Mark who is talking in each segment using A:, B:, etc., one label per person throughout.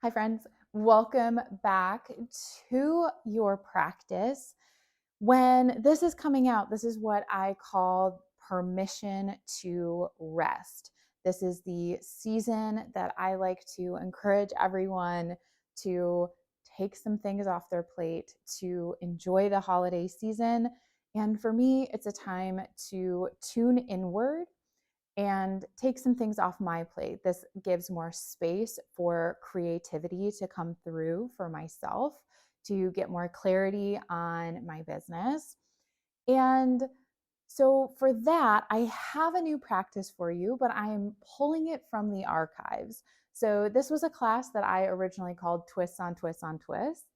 A: Hi, friends. Welcome back to your practice. When this is coming out, this is what I call permission to rest. This is the season that I like to encourage everyone to take some things off their plate, to enjoy the holiday season. And for me, it's a time to tune inward and take some things off my plate. This gives more space for creativity to come through for myself, to get more clarity on my business. And so, for that, I have a new practice for you, but I am pulling it from the archives. So, this was a class that I originally called Twists on Twists on Twists.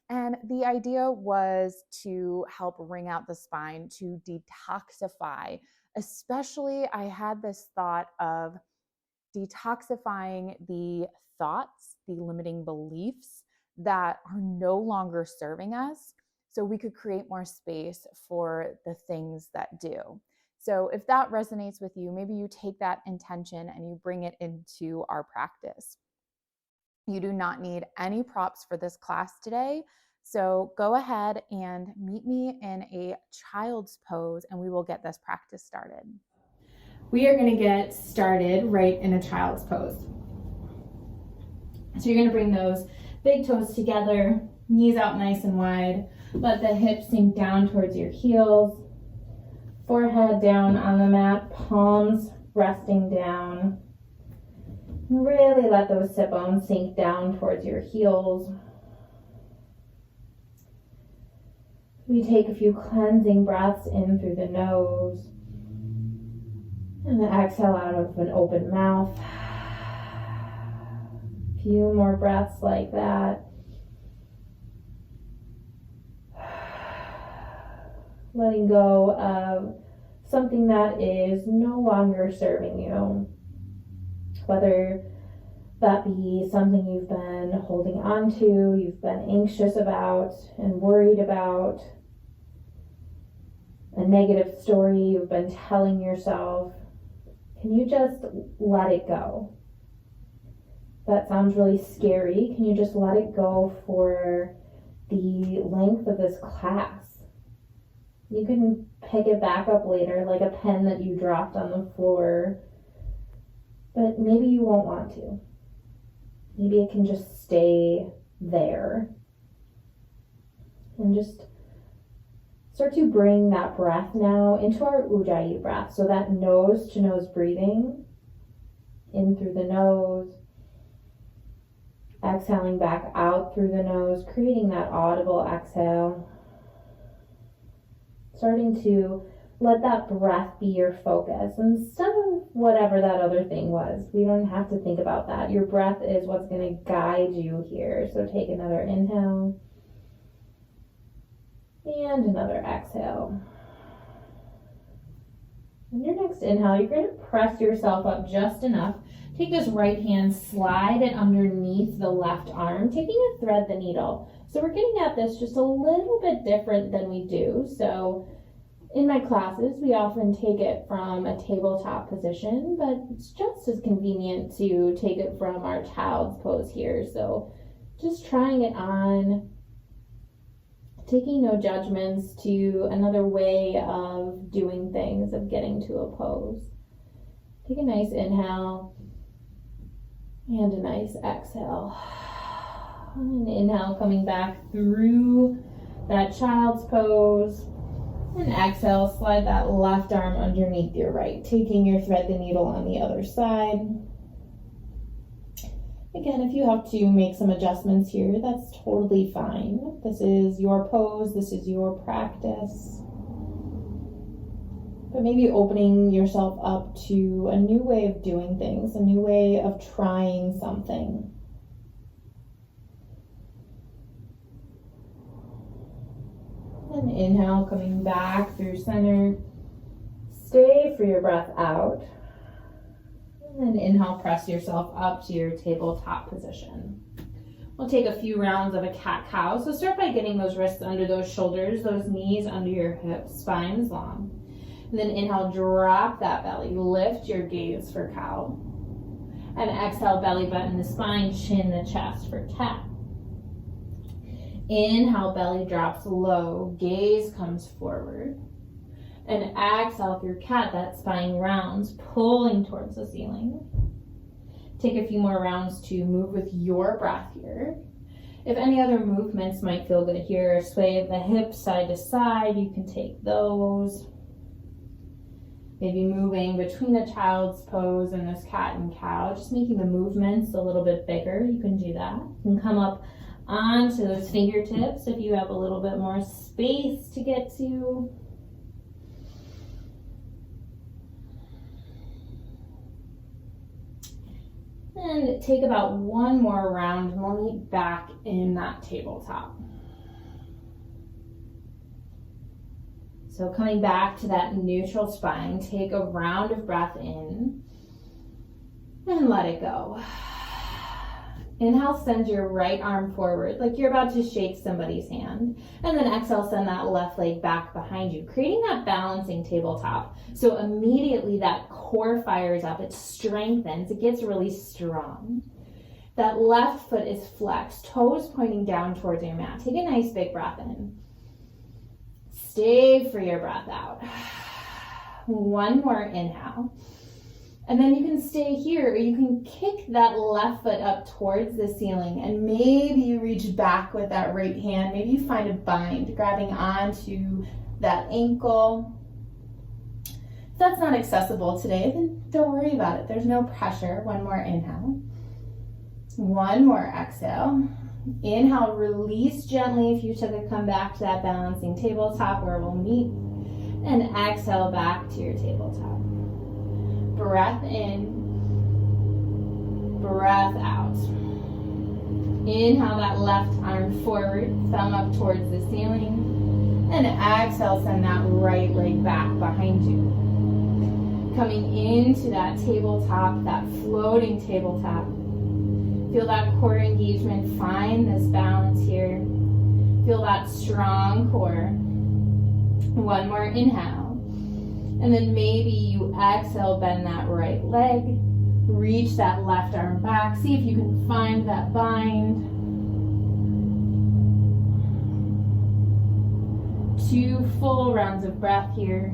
A: And the idea was to help wring out the spine, to detoxify. Especially, I had this thought of detoxifying the thoughts, the limiting beliefs that are no longer serving us, so we could create more space for the things that do. So if that resonates with you, maybe you take that intention and you bring it into our practice. You do not need any props for this class today. So go ahead and meet me in a child's pose and we will get this practice started. We are going to get started right in a child's pose. So you're going to bring those big toes together, knees out nice and wide. Let the hips sink down towards your heels. Forehead down on the mat, palms resting down. Really let those sit bones sink down towards your heels. We take a few cleansing breaths in through the nose. And then exhale out of an open mouth. A few more breaths like that. Letting go of something that is no longer serving you. Whether that be something you've been holding on to, you've been anxious about and worried about, a negative story you've been telling yourself. Can you just let it go? That sounds really scary. Can you just let it go for the length of this class? You can pick it back up later, like a pen that you dropped on the floor, but maybe you won't want to. Maybe it can just stay there. And just start to bring that breath now into our Ujjayi breath. So that nose to nose breathing, in through the nose, exhaling back out through the nose, creating that audible exhale. Starting to let that breath be your focus instead of whatever that other thing was. We don't have to think about that. Your breath is what's going to guide you here. So take another inhale and another exhale. On your next inhale, you're going to press yourself up just enough. Take this right hand, slide it underneath the left arm, taking a thread the needle. So we're getting at this just a little bit different than we do. So in my classes, we often take it from a tabletop position, but it's just as convenient to take it from our child's pose here. So just trying it on, taking no judgments to another way of doing things, of getting to a pose. Take a nice inhale and a nice exhale. And inhale, coming back through that child's pose. And exhale, slide that left arm underneath your right, taking your thread the needle on the other side. Again, if you have to make some adjustments here, that's totally fine. This is your pose, this is your practice. But maybe opening yourself up to a new way of doing things, a new way of trying something. And inhale, coming back through center. Stay for your breath out. And then inhale, press yourself up to your tabletop position. We'll take a few rounds of a cat-cow. So start by getting those wrists under those shoulders, those knees under your hips, spine's long. And then inhale, drop that belly, lift your gaze for cow. And exhale, belly button the spine, chin the chest for cat. Inhale, belly drops low, gaze comes forward. And exhale through cat, that spine rounds, pulling towards the ceiling. Take a few more rounds to move with your breath here. If any other movements might feel good here, sway of the hips side to side, you can take those. Maybe moving between the child's pose and this cat and cow, just making the movements a little bit bigger. You can do that. You can come up onto those fingertips if you have a little bit more space to get to. And take about one more round and we'll meet back in that tabletop. So coming back to that neutral spine, take a round of breath in and let it go. Inhale, send your right arm forward like you're about to shake somebody's hand. And then exhale, send that left leg back behind you, creating that balancing tabletop. So immediately that core fires up, it strengthens, it gets really strong. That left foot is flexed, toes pointing down towards your mat. Take a nice big breath in. Stay for your breath out. One more inhale. And then you can stay here, or you can kick that left foot up towards the ceiling, and maybe you reach back with that right hand. Maybe you find a bind, grabbing onto that ankle. If that's not accessible today, then don't worry about it. There's no pressure. One more inhale. One more exhale. Inhale, release gently if you took a come back to that balancing tabletop where we'll meet. And exhale back to your tabletop. Breath in, breath out. Inhale that left arm forward, thumb up towards the ceiling. And exhale, send that right leg back behind you. Coming into that tabletop, that floating tabletop. Feel that core engagement, find this balance here. Feel that strong core. One more inhale. And then maybe you exhale, bend that right leg. Reach that left arm back. See if you can find that bind. 2 full rounds of breath here.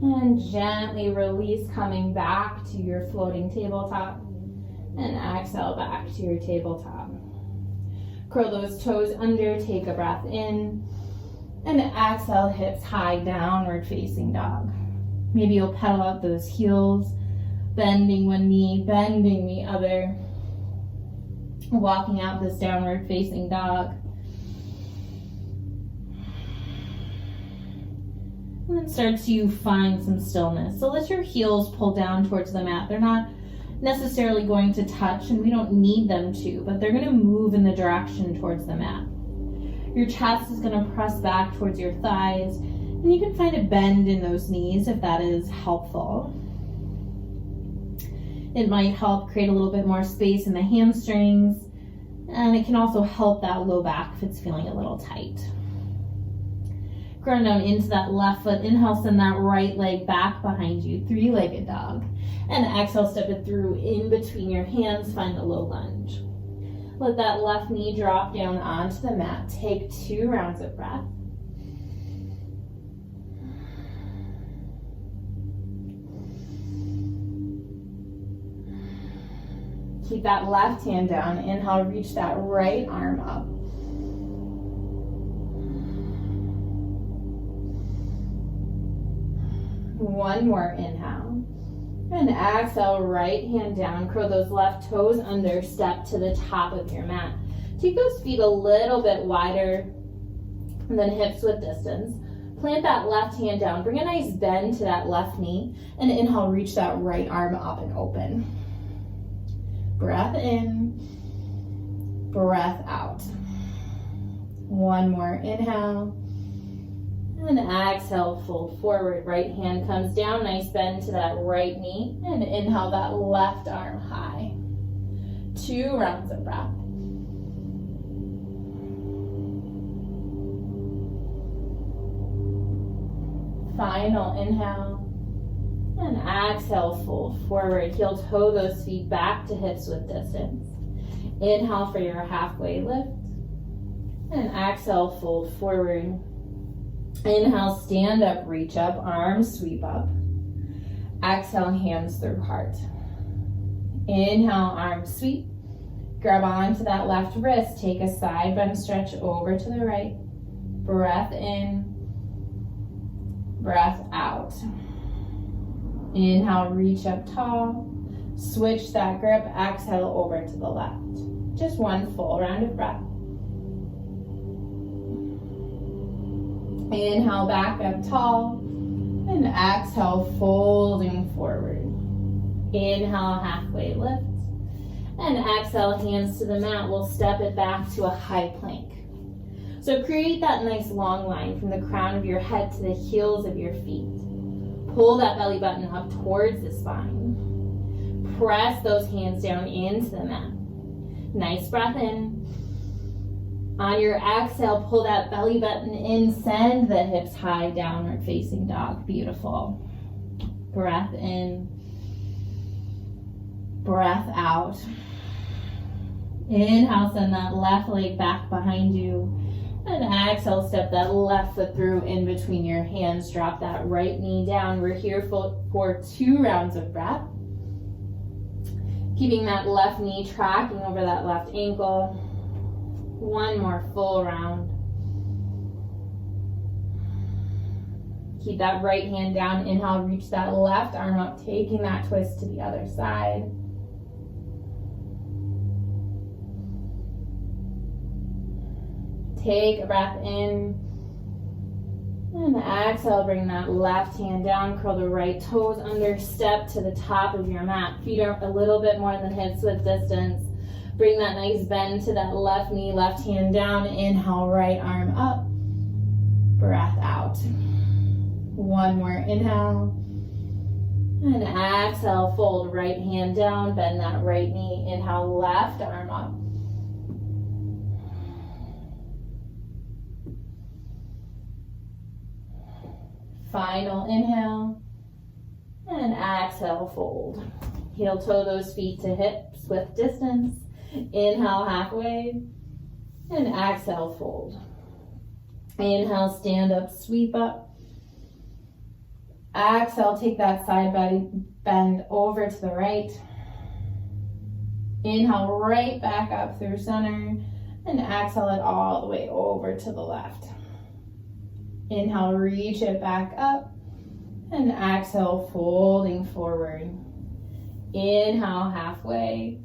A: And gently release, coming back to your floating tabletop. And exhale back to your tabletop. Curl those toes under, take a breath in. And exhale, hips high, downward facing dog. Maybe you'll pedal out those heels, bending one knee, bending the other. Walking out this downward facing dog. And then start to find some stillness. So let your heels pull down towards the mat. They're not necessarily going to touch, and we don't need them to, but they're going to move in the direction towards the mat. Your chest is going to press back towards your thighs, and you can find a bend in those knees if that is helpful. It might help create a little bit more space in the hamstrings, and it can also help that low back if it's feeling a little tight. Ground down into that left foot. Inhale, send that right leg back behind you, 3-legged dog. And exhale, step it through in between your hands, find a low lunge. Let that left knee drop down onto the mat. Take 2 rounds of breath. Keep that left hand down. Inhale, reach that right arm up. One more inhale. And exhale, right hand down. Curl those left toes under, step to the top of your mat. Take those feet a little bit wider than hips width distance. Plant that left hand down. Bring a nice bend to that left knee. And inhale, reach that right arm up and open. Breath in, breath out. One more inhale. And exhale, fold forward. Right hand comes down, nice bend to that right knee. And inhale, that left arm high. 2 rounds of breath. Final inhale. And exhale, fold forward. Heel toe those feet back to hips with distance. Inhale for your halfway lift. And exhale, fold forward. Inhale, stand up, reach up, arms sweep up. Exhale, hands through heart. Inhale, arms sweep. Grab onto that left wrist. Take a side bend stretch over to the right. Breath in, breath out. Inhale, reach up tall. Switch that grip. Exhale over to the left. Just one full round of breath. Inhale, back up tall. And exhale, folding forward. Inhale, halfway lift. And exhale, hands to the mat. We'll step it back to a high plank. So create that nice long line from the crown of your head to the heels of your feet. Pull that belly button up towards the spine. Press those hands down into the mat. Nice breath in. On your exhale, pull that belly button in. Send the hips high, downward facing dog. Beautiful. Breath in. Breath out. Inhale, send that left leg back behind you. And exhale, step that left foot through in between your hands. Drop that right knee down. We're here for 2 rounds of breath. Keeping that left knee tracking over that left ankle. 1 more full round. Keep that right hand down. Inhale, reach that left arm up, taking that twist to the other side. Take a breath in. And exhale, bring that left hand down. Curl the right toes under. Step to the top of your mat. Feet are a little bit more than hips width distance. Bring that nice bend to that left knee, left hand down. Inhale, right arm up. Breath out. 1 more inhale. And exhale, fold right hand down. Bend that right knee. Inhale, left arm up. Final inhale. And exhale, fold. Heel toe those feet to hips with distance. Inhale, halfway. And exhale, fold. Inhale, stand up, sweep up. Exhale, take that side bend over to the right. Inhale, right back up through center. And exhale it all the way over to the left. Inhale, reach it back up. And exhale, folding forward. Inhale, halfway.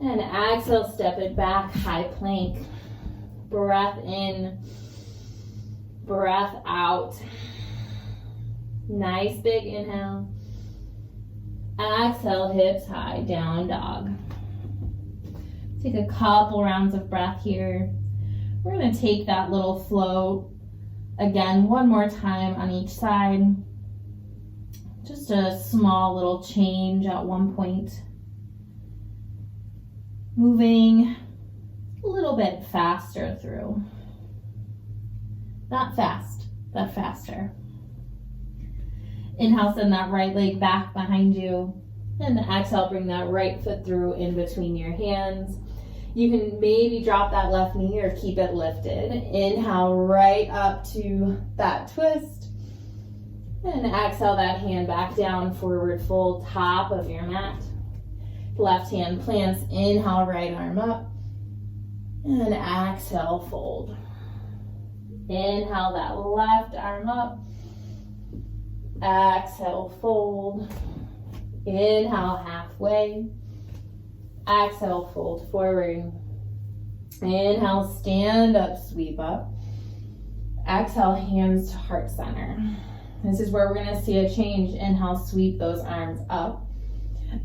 A: And exhale, step it back, high plank. Breath in, breath out. Nice big inhale. Exhale, hips high, down dog. Take a couple rounds of breath here. We're gonna take that little float again, 1 more time on each side. Just a small little change at one point. Moving a little bit faster through. Not fast, but faster. Inhale, send that right leg back behind you. And exhale, bring that right foot through in between your hands. You can maybe drop that left knee or keep it lifted. Inhale, right up to that twist. And exhale that hand back down, forward fold, top of your mat. Left hand plants, inhale, right arm up. And exhale, fold. Inhale that left arm up. Exhale, fold. Inhale, halfway. Exhale, fold forward. Inhale, stand up, sweep up. Exhale, hands to heart center. This is where we're gonna see a change. Inhale, sweep those arms up.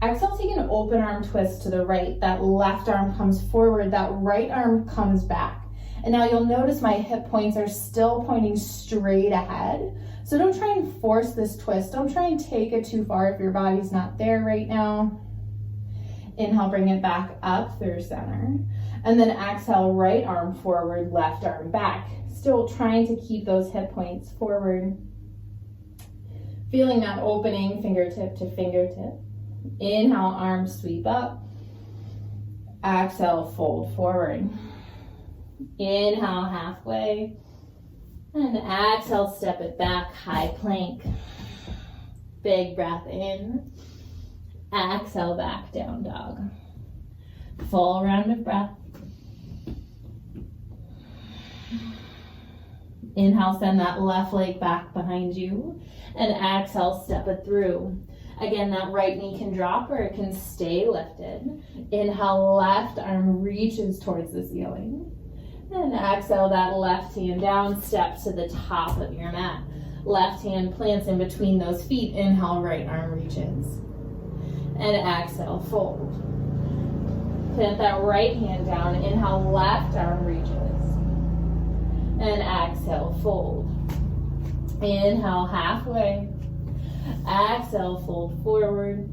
A: Exhale, take an open arm twist to the right. That left arm comes forward, that right arm comes back. And now you'll notice my hip points are still pointing straight ahead. So don't try and force this twist. Don't try and take it too far if your body's not there right now. Inhale, bring it back up through center. And then exhale, right arm forward, left arm back. Still trying to keep those hip points forward. Feeling that opening fingertip to fingertip. Inhale, arms sweep up. Exhale, fold forward. Inhale, halfway. And exhale, step it back, high plank. Big breath in. Exhale, back down dog. Full round of breath. Inhale, send that left leg back behind you. And exhale, step it through. Again, that right knee can drop or it can stay lifted. Inhale, left arm reaches towards the ceiling. And exhale, that left hand down, step to the top of your mat. Left hand plants in between those feet. Inhale, right arm reaches. And exhale, fold. Plant that right hand down. Inhale, left arm reaches. And exhale, fold. Inhale, halfway. Exhale, fold forward.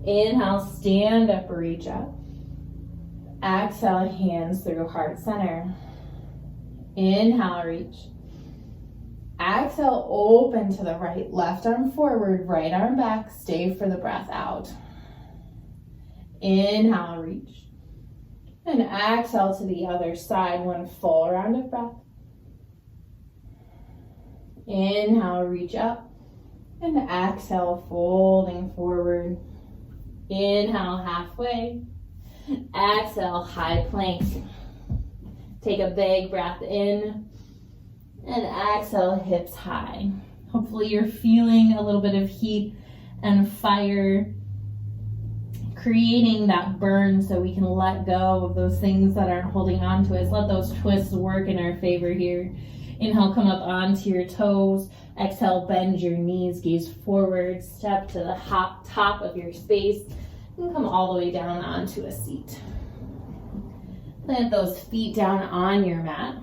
A: Inhale, stand up, reach up. Exhale, hands through heart center. Inhale, reach. Exhale, open to the right. Left arm forward, right arm back. Stay for the breath out. Inhale, reach. And exhale to the other side. One full round of breath. Inhale, reach up. And exhale, folding forward. Inhale, halfway. Exhale, high plank. Take a big breath in. And exhale, hips high. Hopefully you're feeling a little bit of heat and fire, creating that burn so we can let go of those things that aren't holding on to us. Let those twists work in our favor here. Inhale, come up onto your toes. Exhale, bend your knees, gaze forward, step to the top of your space, and come all the way down onto a seat. Plant those feet down on your mat.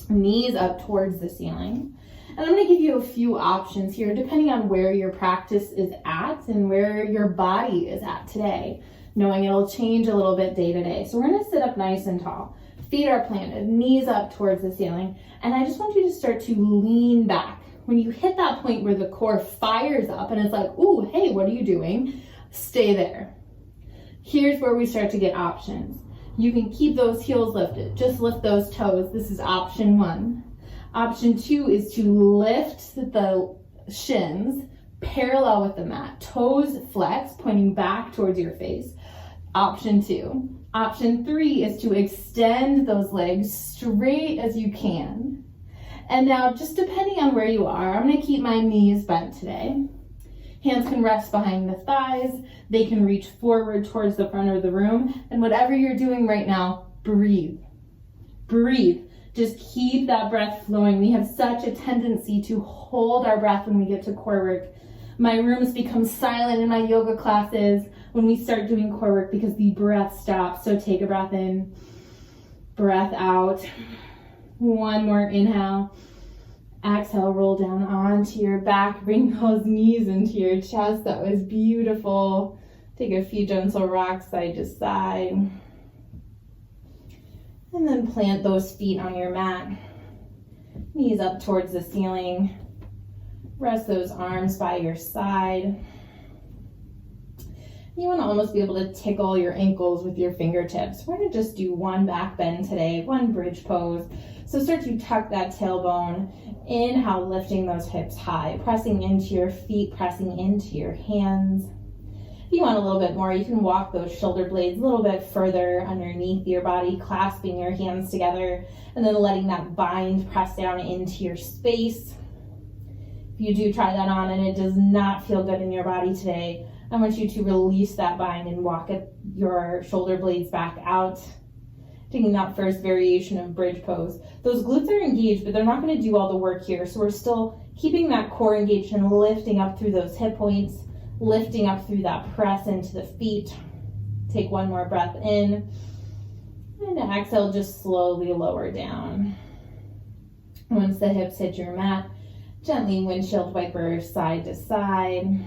A: Knees up towards the ceiling. And I'm going to give you a few options here depending on where your practice is at and where your body is at today, knowing it'll change a little bit day to day. So we're going to sit up nice and tall. Feet are planted, knees up towards the ceiling. And I just want you to start to lean back. When you hit that point where the core fires up and it's like, ooh, hey, what are you doing? Stay there. Here's where we start to get options. You can keep those heels lifted. Just lift those toes. This is option one. Option two is to lift the shins parallel with the mat. Toes flex, pointing back towards your face. Option two. Option three is to extend those legs straight as you can. And now, just depending on where you are, I'm going to keep my knees bent today. Hands can rest behind the thighs. They can reach forward towards the front of the room. And whatever you're doing right now, breathe. Breathe. Just keep that breath flowing. We have such a tendency to hold our breath when we get to core work. My rooms become silent in my yoga classes when we start doing core work because the breath stops. So take a breath in, breath out. One more inhale. Exhale, roll down onto your back. Bring those knees into your chest. That was beautiful. Take a few gentle rocks side to side. And then plant those feet on your mat. Knees up towards the ceiling. Rest those arms by your side. You want to almost be able to tickle your ankles with your fingertips. We're going to just do one back bend today, one bridge pose. So start to tuck that tailbone. Inhale, lifting those hips high, pressing into your feet, pressing into your hands. If you want a little bit more, you can walk those shoulder blades a little bit further underneath your body, clasping your hands together, and then letting that bind press down into your space. If you do try that on and it does not feel good in your body today, I want you to release that bind and walk your shoulder blades back out. Taking that first variation of bridge pose. Those glutes are engaged, but they're not going to do all the work here. So we're still keeping that core engaged and lifting up through those hip points, lifting up through that press into the feet. Take one more breath in. And exhale, just slowly lower down. Once the hips hit your mat, gently windshield wiper side to side.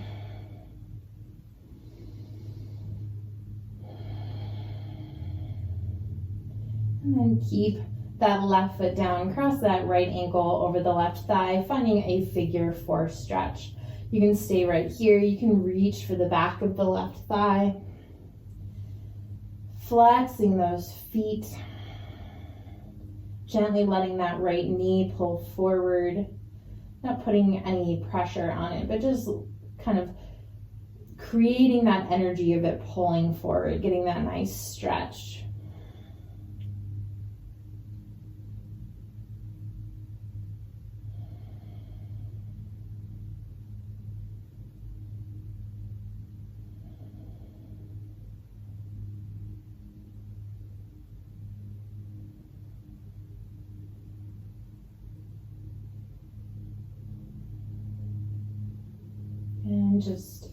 A: And then keep that left foot down, cross that right ankle over the left thigh, finding a figure 4 stretch. You can stay right here. You can reach for the back of the left thigh, flexing those feet, gently letting that right knee pull forward, not putting any pressure on it, but just kind of creating that energy of it pulling forward, getting that nice stretch. And just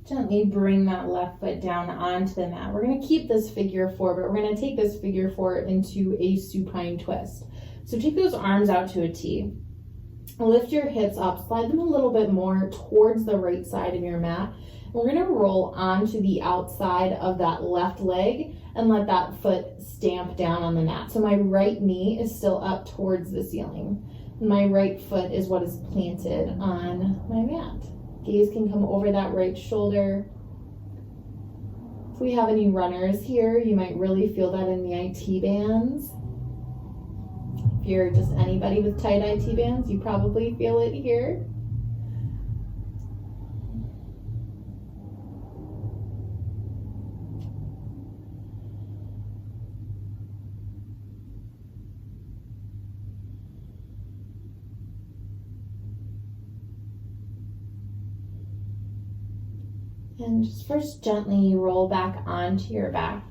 A: gently bring that left foot down onto the mat. We're going to keep this figure 4, but we're going to take this figure 4 into a supine twist. So take those arms out to a T. Lift your hips up, slide them a little bit more towards the right side of your mat. And we're going to roll onto the outside of that left leg and let that foot stamp down on the mat. So my right knee is still up towards the ceiling. My right foot is what is planted on my mat. Gaze can come over that right shoulder. If we have any runners here, you might really feel that in the IT bands. If you're just anybody with tight IT bands, you probably feel it here. And just first gently roll back onto your back,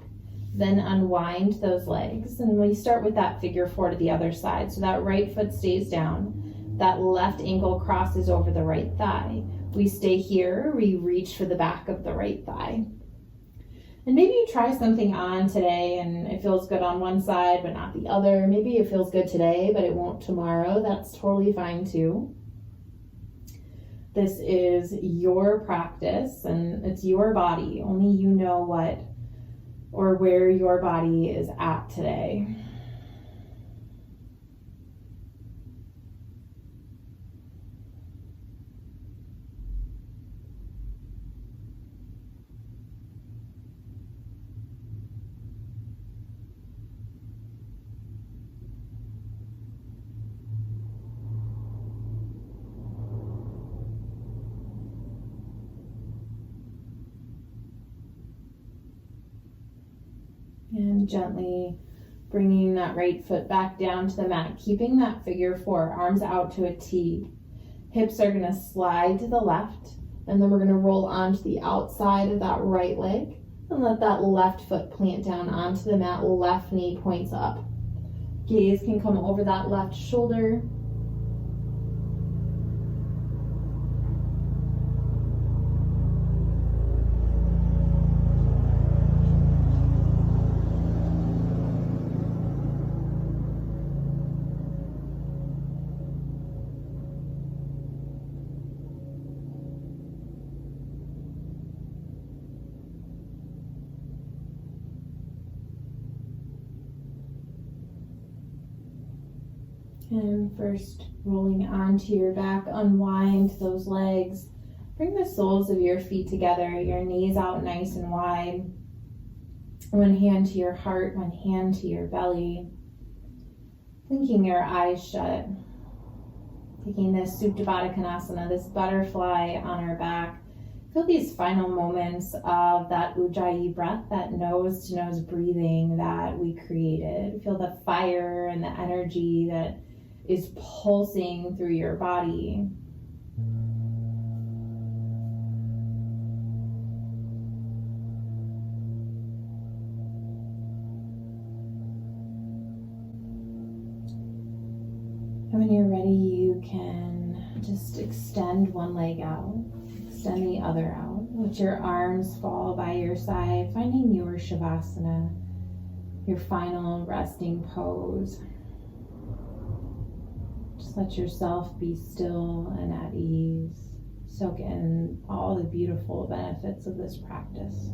A: then unwind those legs. And we start with that figure 4 to the other side. So that right foot stays down, that left ankle crosses over the right thigh. We stay here, we reach for the back of the right thigh. And maybe you try something on today and it feels good on one side but not the other. Maybe it feels good today but it won't tomorrow. That's totally fine too. This is your practice and it's your body. Only you know what or where your body is at today. And gently bringing that right foot back down to the mat, keeping that figure 4, arms out to a T. Hips are going to slide to the left, and then we're going to roll onto the outside of that right leg and let that left foot plant down onto the mat. Left knee points up. Gaze can come over that left shoulder. And first, rolling onto your back, unwind those legs. Bring the soles of your feet together, your knees out nice and wide. One hand to your heart, one hand to your belly. Blinking your eyes shut. Taking this Supta Baddha Konasana, this butterfly on our back. Feel these final moments of that Ujjayi breath, that nose to nose breathing that we created. Feel the fire and the energy that is pulsing through your body. And when you're ready, you can just extend one leg out, extend the other out. Let your arms fall by your side, finding your Shavasana, your final resting pose. Just let yourself be still and at ease. Soak in all the beautiful benefits of this practice.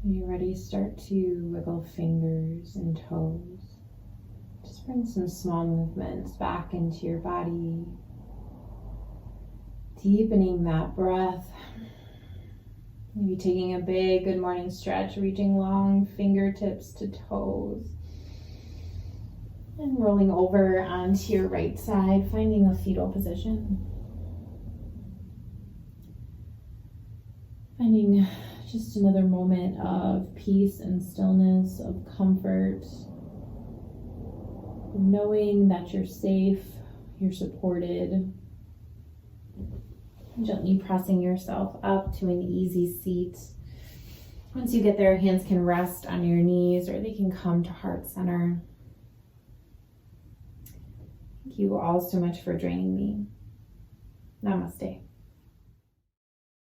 A: When you're ready, start to wiggle fingers and toes. Just bring some small movements back into your body. Deepening that breath. Maybe taking a big good morning stretch, reaching long fingertips to toes. And rolling over onto your right side, finding a fetal position. Finding just another moment of peace and stillness, of comfort, knowing that you're safe, you're supported. Gently pressing yourself up to an easy seat. Once you get there, hands can rest on your knees or they can come to heart center. Thank you all so much for joining me. Namaste.